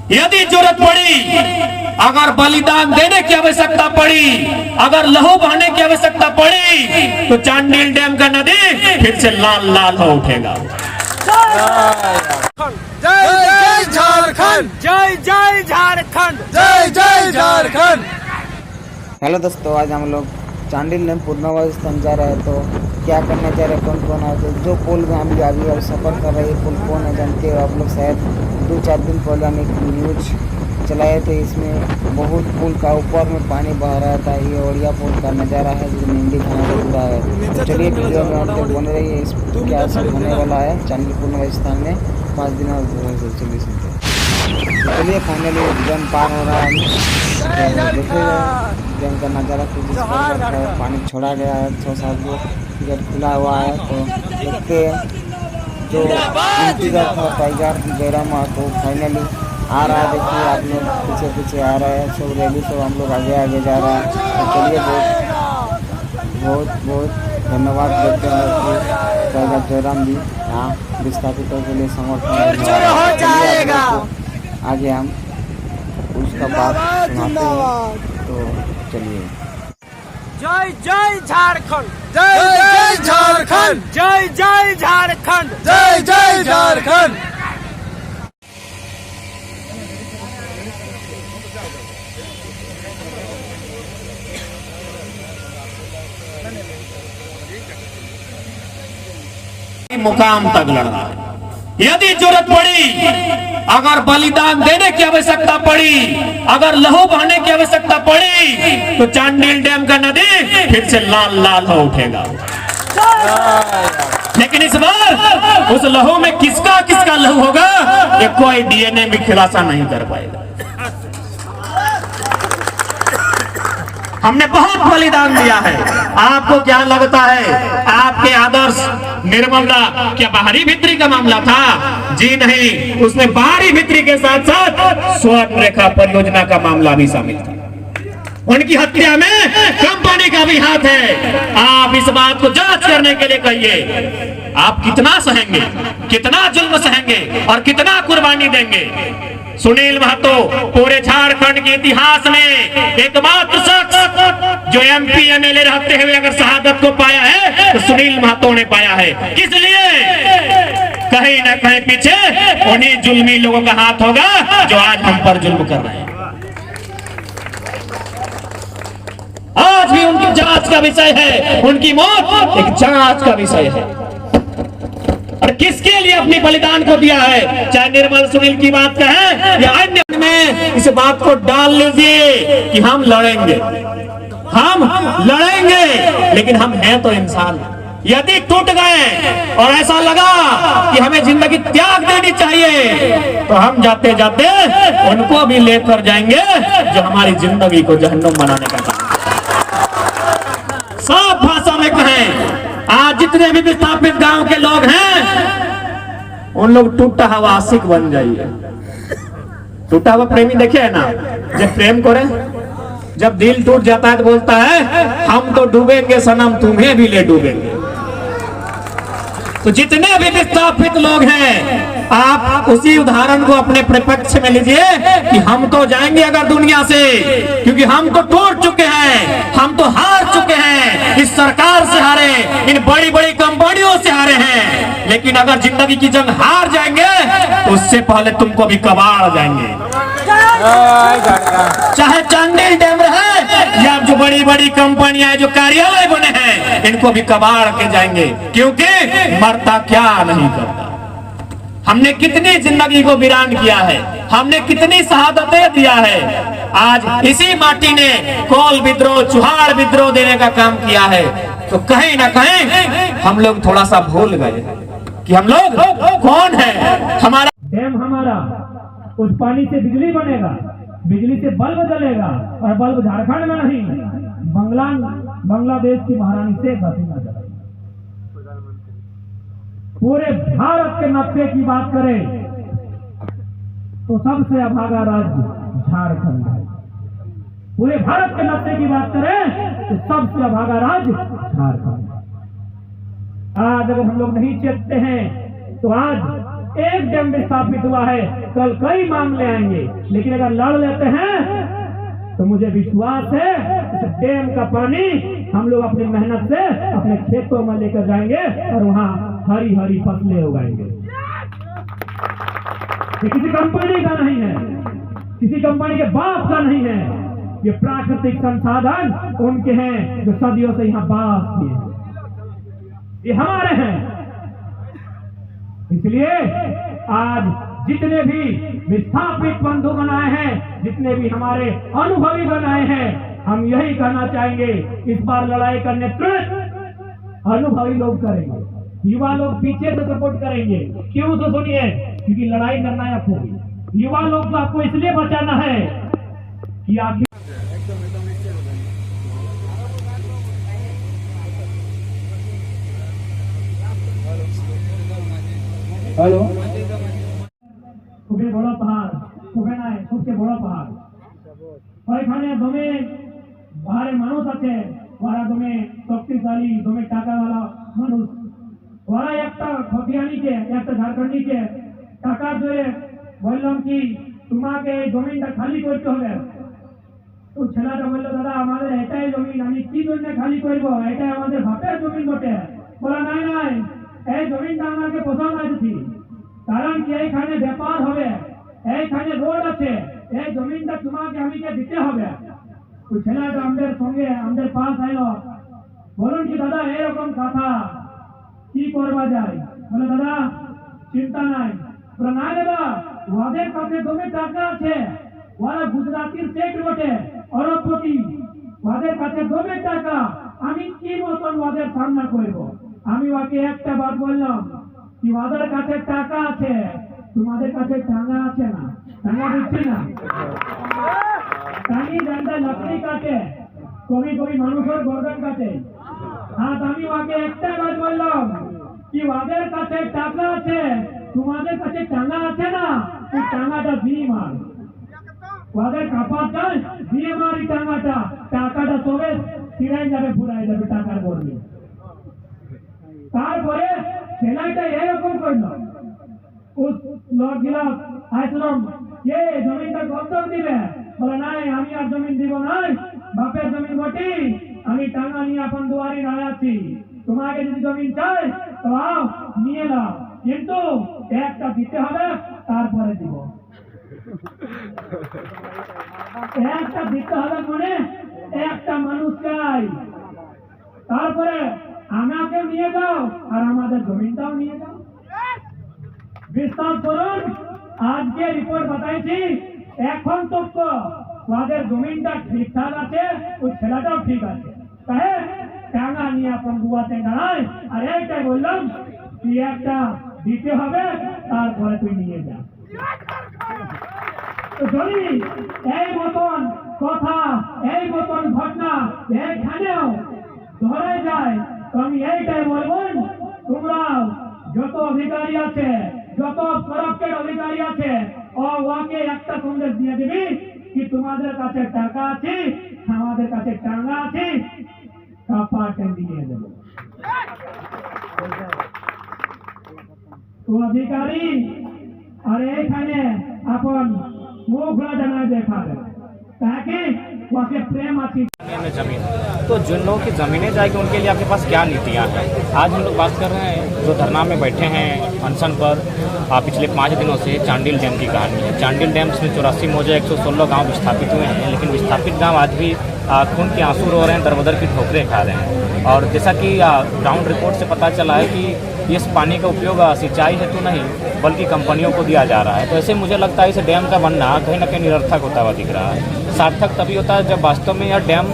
यदि जरूरत पड़ी, अगर बलिदान देने की आवश्यकता पड़ी, अगर लहू बहाने की आवश्यकता पड़ी, तो चांडिल डैम का नदी फिर से लाल लाल हो उठेगा। जय जय झारखंड, जय जय झारखंड, जय जय झारखंड। हेलो दोस्तों, आज हम लोग चांडिल डैम पूर्णावास स्थान जा रहे हैं। तो क्या करना चाह रहे हैं, कौन कौन है, तो जो पुल में हम अभी और सफ़र कर रहे हैं, पुल कौन है जानते हो आप लोग। शायद 2-4 दिन पहले हम एक न्यूज चलाए थे, इसमें बहुत पुल का ऊपर में पानी बह रहा था। ये ओडिया पुल का नज़ारा है जो निंदी थाना से जुड़ा है। तो चलिए वीडियो में और तक बने रहिए। इस क्या सब होने वाला है चांडिल पूर्णावास स्थान में 5 दिन और चलिए सुनते। चलिए फाइनली जन पार हो रहा है। देखिए जन का नज़ारा कुछ इस प्रकार का है। पानी छोड़ा गया है, 6-7 गो गेट खुला हुआ है। तो देखते हैं जो इंतजार था टाइगर जयराम तो फाइनली आ रहा है। देखिए आप लोग पीछे पीछे आ रहे हैं, सब रेली सब हम लोग आगे आगे जा रहा है। तो चलिए बहुत धन्यवाद देते हैं कि टाइगर जयराम जी यहाँ विस्थापितों के लिए समर्थन हो जाएगा। आगे हम उसका बात सुनाते हैं, तो चलिए। जय जय झारखंड, जय जय झारखंड, जय जय झारखंड, जय जय झारखंड। मुकाम तक लड़ना। यदि जरूरत पड़ी, अगर बलिदान देने की आवश्यकता पड़ी, अगर लहू बहाने की आवश्यकता पड़ी, तो चांडिल डैम का नदी फिर से लाल लाल हो उठेगा। लेकिन इस बार उस लहू में किसका किसका लहू होगा, ये कोई डीएनए भी खुलासा नहीं कर पाएगा। हमने बहुत बलिदान दिया है। आपको क्या लगता है आपके आदर्श निर्मला क्या बाहरी भित्री का मामला था? जी नहीं, उसमें बाहरी भित्री के साथ साथ स्वर्ण रेखा परियोजना का मामला भी शामिल था। उनकी हत्या में कंपनी का भी हाथ है। आप इस बात को जांच करने के लिए कहिए, आप कितना सहेंगे, कितना जुल्म सहेंगे और कितना कुर्बानी देंगे। सुनील महतो पूरे झारखंड के इतिहास में एकमात्र शख्स जो एमपी एमएलए रहते हुए अगर शहादत को पाया है, तो सुनील महतो ने पाया है। किस लिए? कहीं ना कहीं पीछे उन्हीं जुल्मी लोगों का हाथ होगा जो आज हम पर जुल्म कर रहे हैं। आज भी उनकी जांच का विषय है, उनकी मौत एक जांच का विषय है। और किसके लिए अपनी बलिदान को दिया है, चाहे निर्मल सुनील की बात कहें या अन्य में, इस बात को डाल लीजिए कि हम लड़ेंगे, हम लड़ेंगे, लेकिन हम हैं तो इंसान। यदि टूट गए और ऐसा लगा कि हमें जिंदगी त्याग देनी चाहिए, तो हम जाते जाते उनको भी लेकर जाएंगे जो हमारी जिंदगी को जहन्नुम बनाने का काम। साफ भाषा में कहें, आज जितने भी विस्थापित गांव के लोग हैं, उन लोग टूटा हुआ आशिक बन जाइए। टूटा हुआ प्रेमी देखे है ना, जब प्रेम करे, जब दिल टूट जाता है तो बोलता है हम तो डूबेंगे सनम, तुम्हें भी ले डूबेंगे। तो जितने भी विस्थापित लोग हैं, आप उसी उदाहरण को अपने परिपक्ष में लीजिए कि हम तो जाएंगे अगर दुनिया से, क्योंकि हम तो टूट चुके हैं, हम तो हार चुके हैं। इस सरकार से हारे, इन बड़ी बड़ी कंपनियों से हारे हैं, लेकिन अगर जिंदगी की जंग हार जाएंगे तो उससे पहले तुमको भी कबाड़ जाएंगे। चाहे चांडिल डैम रहे या जो बड़ी बड़ी कंपनियां जो कार्यालय बने हैं, इनको भी कबाड़ के जाएंगे, क्योंकि मरता क्या नहीं करता। हमने कितनी जिंदगी को वीरान किया है, हमने कितनी शहादतें दिया है। आज इसी माटी ने कोल विद्रोह, चुहाड़ विद्रोह देने का काम किया है। तो कहीं ना कहीं हम लोग थोड़ा सा भूल गए कि हम लोग कौन है। हमारा डैम, हमारा उस पानी से बिजली बनेगा, बिजली से बल्ब जलेगा, और बल्ब झारखंड में नहीं, बांग्लादेश की महारानी शेख हसीना जलाएगी। पूरे भारत के नक्शे की बात करें तो सबसे अभागा राज्य झारखंड है। पूरे भारत के नक्शे की बात करें तो सबसे अभागा राज्य झारखंड है। आज अगर हम लोग नहीं चेतते हैं तो आज एक डैम विस्थापित हुआ है, कल कई मामले आएंगे, लेकिन अगर लड़ लेते हैं तो मुझे विश्वास है इस डैम का पानी हम लोग अपनी मेहनत से अपने खेतों में लेकर जाएंगे और वहां हरी हरी फसलें उगाएंगे। ये किसी कंपनी का नहीं है, किसी कंपनी के बाप का नहीं है, ये प्राकृतिक संसाधन उनके हैं जो सदियों से यहाँ बास किए हैं, ये हमारे हैं। इसलिए आज जितने भी विस्थापित बंधु बनाए हैं, जितने भी हमारे अनुभवी बनाए हैं, हम यही कहना चाहेंगे, इस बार लड़ाई का नेतृत्व अनुभवी लोग करेंगे, युवा लोग पीछे से सपोर्ट करेंगे। क्यों? तो सुनिए, क्योंकि लड़ाई निर्णायक होगी। युवा लोग को आपको इसलिए बचाना है कि आखिर हेलो খুবই বড় পাহাড়, খুবই নাই সবচেয়ে বড় পাহাড়। ওইখানে দমে পাহাড়ে মানুষ আছে, ওরা দমে শক্তিশালী, দমে টাকাওয়ালা মানুষ। ওরা একটা খতিয়ানিকে, একটা ঝাড়খণ্ডীকে টাকা দিয়ে বললাম কি তোমাকে এই জমিনটা খালি করতে হবে। তো ছেলেটা বললো দাদা আমাদের এটাই জমিন, আমি কি জন্য খালি করবো, এটাই আমাদের বাপের জমিন বটে। বলা নাই নাই, এই জমিনটা আমাকে পছন্দ আছে, কারণ কি এইখানে ব্যাপার হবে, এইখানে রোড আছে, এই জমিনটা তোমাকে আমাকে দিতে হবে। ওই ছেলেটা আমাদের সঙ্গে আমাদের পাশ আইলো, বলুন কি দাদা এরকম কথা কি করবা যায়? বলে দাদা চিন্তা নাই। বলে না দাদা ওদের কাছে জমি টাকা আছে, ওরা গুজরাটির সেট বটে, অরবপতি, ওদের কাছে জমি টাকা, আমি কি মতন ওদের সামনা করবো? আমি ওকে একটা বাত বললাম কি ওদের কাছে টাকা আছে, তোমাদের কাছে টাঙ্গা আছে না? টাঙ্গা দিচ্ছি না, টাঙ্গি জানটা লকড়ি কাটে, কবি কবি মানুষের গর্দন কাটে। আর আমি ওকে একটা বাত বললাম কি ওদের কাছে টাকা আছে, তোমাদের কাছে টাঙ্গা আছে না? এই টাঙ্গাটা দিয়ে মার, ওদের কাপাটা দিয়ে মারি টাঙ্গাটা, টাকাটা তবে ছিড়াই যাবে, ফুরাই যাবে টাকার বর্ণে। তারপরে ছেলেটা এরকম করলো, লোক গেলাম আসলাম কে জমিনটা কত দিবে? বলে নাই আমি আর জমিন দিব নাই, বাপের জমিন বটি, আমি টাঙ্গা নিয়ে আপন দুয়ারি দাঁড়ায় আছি, তোমাকে যদি জমিন চাই তো আও নিয়ে নাও, কিন্তু একটা দিতে হবে তারপরে দিব। একটা দিতে হবে মানে একটা মানুষ চাই, তারপরে আমাকে নিয়ে যাও আর আমাদের জমিনটাও নিয়ে যাও। বিশ্বাস করুন, আজকে রিপোর্ট বাতাইছি, এখন তো ওদের জমিনটা ঠিকঠাক আছে, ওই ছেলেটাও ঠিক আছে, তাই টাঙ্গা নিয়ে আপন দুয়াতে দাঁড়ায়। আর এইটাই বললাম কি একটা দিতে হবে তারপরে তুই নিয়ে যা। যদি এই মতন কথা, এই মতন ঘটনা এইখানেও ধরে যায় তো আমি এইটাই বলবো, তোমরাও যত অধিকারী আছে, যত করপ্টেড অধিকারী আছে, ওকে একটা সন্দেশ দিয়ে দিবি কি তোমাদের কাছে টাকা আছে, আমাদের কাছে টাঙ্গা আছে, কাপাটে দিয়ে দেব। তো অধিকারী আর এইখানে আপন মুখরা জানায় দেখাবে, ताकि वहाँ प्रेम आती जमीन। तो जिन लोगों की ज़मीनें जाएगी उनके लिए आपके पास क्या नीतियाँ हैं? आज हम लोग बात कर रहे हैं जो धरना में बैठे हैं अनशन पर पिछले 5 दिनों से, चांडिल डैम की कहानी है। चांडिल डैम में 84 मौजे 116 गांव विस्थापित हुए हैं, लेकिन विस्थापित गांव आज भी खून के आंसू रो रहे हैं, दरबदर की ठोकरें खा रहे हैं। और जैसा कि ग्राउंड रिपोर्ट से पता चला है कि इस पानी का उपयोग सिंचाई हेतु नहीं बल्कि कंपनियों को दिया जा रहा है। तो ऐसे मुझे लगता है इस डैम का बनना कहीं ना कहीं निरर्थक होता हुआ दिख रहा है। सार्थक तभी होता है जब वास्तव में यह डैम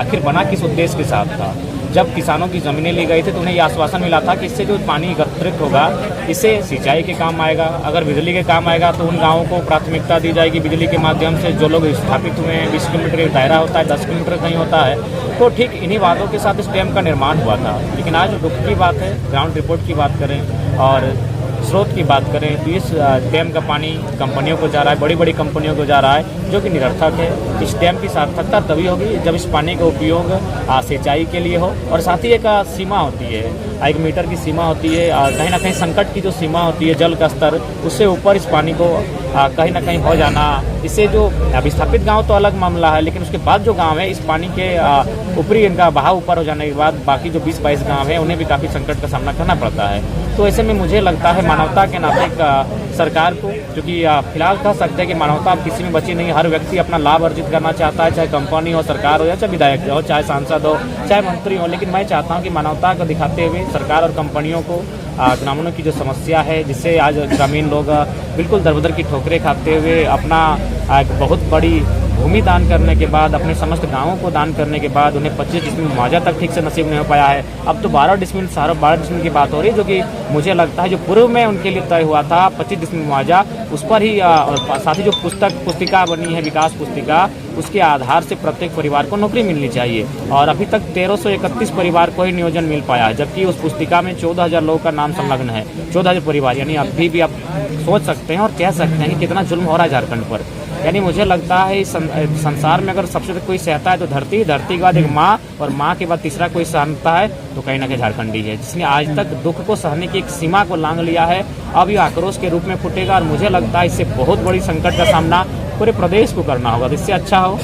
आखिर बना किस उद्देश्य के साथ था। जब किसानों की ज़मीनें ली गई थी तो उन्हें यह आश्वासन मिला था कि इससे जो पानी एकत्रित होगा इससे सिंचाई के काम आएगा, अगर बिजली के काम आएगा तो उन गाँवों को प्राथमिकता दी जाएगी बिजली के माध्यम से। जो लोग स्थापित हुए हैं 20 किलोमीटर का दायरा होता है, 10 किलोमीटर कहीं होता है, तो ठीक इन्हीं वादों के साथ इस डैम का निर्माण हुआ था। लेकिन आज दुख की बात है, ग्राउंड रिपोर्ट की बात करें और स्रोत की बात करें तो इस डैम का पानी कंपनियों को जा रहा है, बड़ी बड़ी कंपनियों को जा रहा है, जो कि निरर्थक है। इस डैम की सार्थकता तभी होगी जब इस पानी का उपयोग सिंचाई के लिए हो, और साथ ही एक सीमा होती है, 1 मीटर की सीमा होती है। कहीं ना कहीं संकट की जो सीमा होती है, जल का स्तर उससे ऊपर इस पानी को कहीं ना कहीं हो जाना, इससे जो विस्थापित गांव तो अलग मामला है, लेकिन उसके बाद जो गांव है इस पानी के ऊपरी इनका बहाव ऊपर हो जाने के बाद बाकी जो 20-22 गांव है उन्हें भी काफ़ी संकट का सामना करना पड़ता है। तो ऐसे में मुझे लगता है मानवता के नाते सरकार को, क्योंकि फिलहाल कह सकते हैं कि मानवता अब किसी में बची नहीं, हर व्यक्ति अपना लाभ अर्जित करना चाहता है, चाहे कंपनी हो, सरकार हो, या चाहे विधायक हो, चाहे सांसद हो, चाहे मंत्री हो। लेकिन मैं चाहता हूँ कि मानवता को दिखाते हुए सरकार और कंपनियों को ग्रामीणों की जो समस्या है, जिससे आज ग्रामीण लोग बिल्कुल दर-बदर की ठोकरें खाते हुए अपना एक बहुत बड़ी भूमि दान करने के बाद, अपने समस्त गांवों को दान करने के बाद उन्हें 25 डिसमिल मुआवजा तक ठीक से नसीब नहीं हो पाया है। अब तो 12 डिसमिल की बात हो रही है, जो कि मुझे लगता है जो पूर्व में उनके लिए तय हुआ था 25 डिसमिल मुआवजा, उस पर ही साथ ही जो पुस्तिका बनी है, विकास पुस्तिका, उसके आधार से प्रत्येक परिवार को नौकरी मिलनी चाहिए। और अभी तक 1331 परिवार को ही नियोजन मिल पाया है, जबकि उस पुस्तिका में 14,000 लोगों का नाम संलग्न है, 14,000 परिवार। यानी अभी भी आप सोच सकते हैं और कह सकते हैं कि कितना जुल्म हो रहा है झारखंड पर। यानी मुझे लगता है इस संसार में अगर सबसे ज़्यादा कोई सहता है तो धरती के बाद एक माँ, और माँ के बाद तीसरा कोई सहता है तो कहीं ना कहीं झारखंडी है, जिसने आज तक दुख को सहने की एक सीमा को लांघ लिया है। अब ये आक्रोश के रूप में फूटेगा, और मुझे लगता है इससे बहुत बड़ी संकट का सामना पूरे प्रदेश को करना होगा। इससे अच्छा हो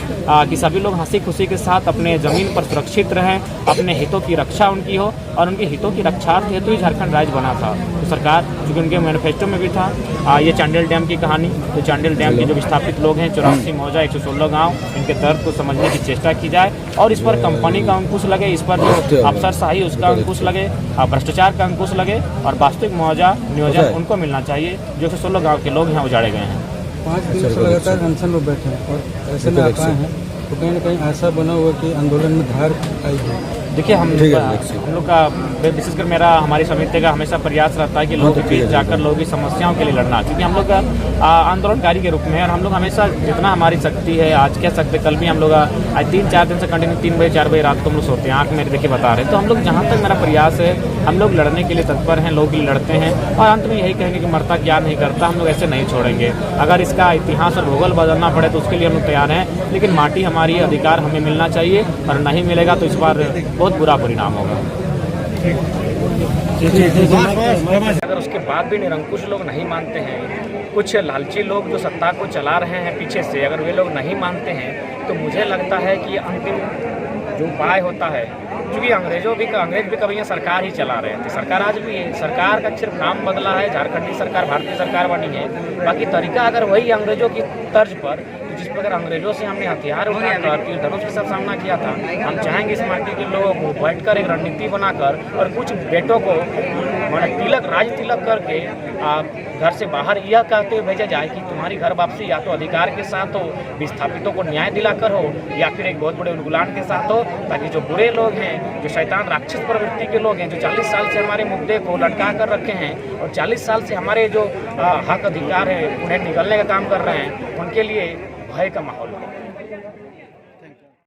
कि सभी लोग हंसी खुशी के साथ अपने ज़मीन पर सुरक्षित रहें, अपने हितों की रक्षा उनकी हो, और उनके हितों की रक्षा हेतु ही झारखंड राज्य बना था। तो सरकार, चूँकि उनके मैनिफेस्टो में भी था ये चांडिल डैम की कहानी, तो चांडिल डैम के जो विस्थापित लोग हैं 84 मौजा 116 गाँव, इनके दर्द को समझने की चेष्टा की जाए, और इस पर कंपनी का अंकुश लगे, इस पर जो अफसरशाही उसका अंकुश लगे, भ्रष्टाचार का अंकुश लगे, और वास्तविक मुआवजा नियोजन उनको मिलना चाहिए जो 116 गाँव के लोग यहाँ उजाड़े गए हैं। 5 दिन से लगातार अनशन में बैठे हैं और ऐसे में आप आए हैं, तो कहीं ना कहीं ऐसा बना हुआ कि आंदोलन में धार आई है। देखिए, हम लोग का विशेषकर हमारी समिति का हमेशा प्रयास रहता है कि लोगों के बीच जाकर लोगों की समस्याओं के लिए लड़ना, क्योंकि हम लोग आंदोलनकारी के रूप में है, और हम लोग हमेशा जितना हमारी शक्ति है, आज कह सकते कल भी हम लोग आज 3-4 दिन से कंटिन्यू 3 बजे 4 बजे रात को हम लोग सोते हैं, आँख मेरे देखिए बता रहे हैं। तो हम लोग जहाँ तक मेरा प्रयास है, हम लोग लड़ने के लिए तत्पर हैं, लोगों के लिए लड़ते हैं, और अंत में यही कहेंगे कि मरता क्या नहीं करता, हम लोग ऐसे नहीं छोड़ेंगे। अगर इसका इतिहास और भूगोल बदलना पड़े तो उसके लिए हम लोग तैयार हैं, लेकिन माटी हमारी, अधिकार हमें मिलना चाहिए, और नहीं मिलेगा तो इस बार बहुत बुरा परिणाम होगा। अगर उसके बाद भी निरंकुश लोग नहीं मानते हैं, कुछ लालची लोग जो सत्ता को चला रहे हैं पीछे से, अगर वे लोग नहीं मानते हैं, तो मुझे लगता है कि अंतिम जो उपाय होता है, क्योंकि अंग्रेज भी कभी यहाँ सरकार ही चला रहे थे, सरकार आज भी है, सरकार का सिर्फ नाम बदला है, झारखंडी सरकार भारतीय सरकार बनी है, बाकी तरीका अगर वही अंग्रेजों की तर्ज पर, जिस प्रकार अंग्रेजों से हमने हथियार उठाकर तीर धनुष के साथ सामना किया था, हम चाहेंगे इस माटी के लोगों को बैठकर एक रणनीति बनाकर, और कुछ बेटों को राज तिलक करके घर से बाहर यह कहते हुए भेजा जाए कि तुम्हारी घर वापसी या तो अधिकार के साथ हो, विस्थापितों को न्याय दिलाकर हो, या फिर एक बहुत बड़े उद्गुलान के साथ हो, ताकि जो बुरे लोग हैं, जो शैतान राक्षस प्रवृत्ति के लोग हैं, जो 40 साल से हमारे मुद्दे को लटका कर रखे हैं, और 40 साल से हमारे जो हक अधिकार है उन्हें निगलने का काम कर रहे हैं, उनके लिए भय का माहौल हो।